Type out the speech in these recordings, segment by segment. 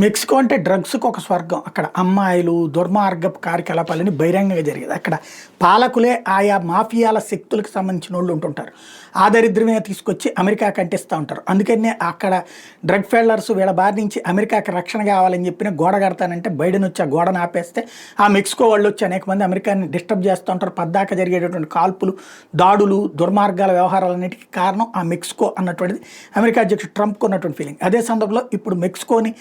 Mexico అంటే డ్రగ్స్కి ఒక స్వర్గం. అక్కడ అమ్మాయిలు, దుర్మార్గపు కార్యకలాపాలని బహిరంగంగా జరిగేది. అక్కడ పాలకులే ఆయా మాఫియాల శక్తులకు సంబంధించిన వాళ్ళు ఉంటుంటారు. ఆ దరిద్రమే తీసుకొచ్చి అమెరికాకి అంటిస్తూ ఉంటారు. అందుకనే అక్కడ డ్రగ్ ఫెల్లర్స్ వీళ్ళ బారి నుంచి అమెరికాకి రక్షణ కావాలని చెప్పిన గోడ కడతానంటే బైడెన్ వచ్చి ఆ గోడను ఆపేస్తే ఆ మెక్సికో వాళ్ళు వచ్చి అనేక మంది అమెరికాని డిస్టర్బ్ చేస్తూ ఉంటారు. పద్దాక జరిగేటటువంటి కాల్పులు, దాడులు, దుర్మార్గాల వ్యవహారాలన్నిటికీ కారణం ఆ మెక్సికో అన్నటువంటిది అమెరికా అధ్యక్షుడు ట్రంప్కు ఉన్నటువంటి ఫీలింగ్. అదే సందర్భంలో ఇప్పుడు మెక్సికోని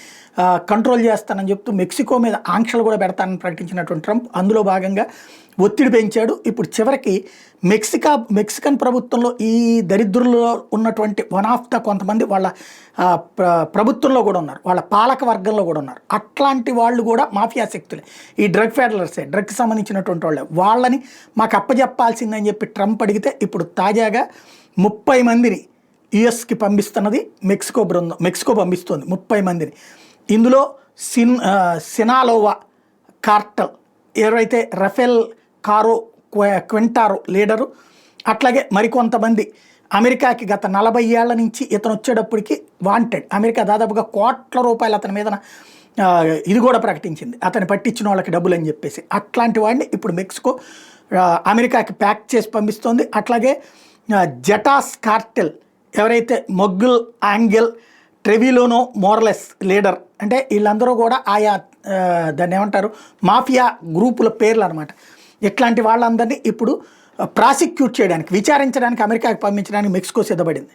కంట్రోల్ చేస్తానని చెప్తూ మెక్సికో మీద ఆంక్షలు కూడా పెడతానని ప్రకటించినటువంటి ట్రంప్ అందులో భాగంగా ఒత్తిడి పెంచాడు. ఇప్పుడు చివరికి మెక్సికన్ ప్రభుత్వంలో ఈ దరిద్రుల్లో ఉన్నటువంటి వన్ ఆఫ్ ద కొంతమంది వాళ్ళ ప్రభుత్వంలో కూడా ఉన్నారు, వాళ్ళ పాలక వర్గంలో కూడా ఉన్నారు. అట్లాంటి వాళ్ళు కూడా మాఫియా శక్తులే, ఈ డ్రగ్ ఫెడరర్సే, డ్రగ్కి సంబంధించినటువంటి వాళ్ళే. వాళ్ళని మాకు అప్పచెప్పాల్సిందని చెప్పి ట్రంప్ అడిగితే ఇప్పుడు తాజాగా 30 మందిని యుఎస్కి పంపిస్తున్నది మెక్సికో పంపిస్తుంది 30 మందిని. ఇందులో సినాలోవా కార్టల్ ఎవరైతే రఫెల్ క్వింటారో లీడరు, అట్లాగే మరికొంతమంది అమెరికాకి గత 40 ఏళ్ల నుంచి ఇతను వచ్చేటప్పటికి వాంటెడ్. అమెరికా దాదాపుగా కోట్ల రూపాయలు అతని మీద ఇది కూడా ప్రకటించింది, అతను పట్టించిన వాళ్ళకి డబ్బులు అని చెప్పేసి. అట్లాంటి వాడిని ఇప్పుడు మెక్సికో అమెరికాకి ప్యాక్ చేసి పంపిస్తోంది. అట్లాగే జటాస్ కార్టెల్ ఎవరైతే మొగ్గుల్ యాంగెల్ ట్రెవిలోనో మోరలెస్ లీడర్, అంటే వీళ్ళందరూ కూడా ఆయా దాన్ని ఏమంటారు మాఫియా గ్రూపుల పేర్లు అనమాట. ఇట్లాంటి వాళ్ళందరినీ ఇప్పుడు ప్రాసిక్యూట్ చేయడానికి, విచారించడానికి అమెరికాకి పంపించడానికి మెక్సికో సిద్ధపడింది.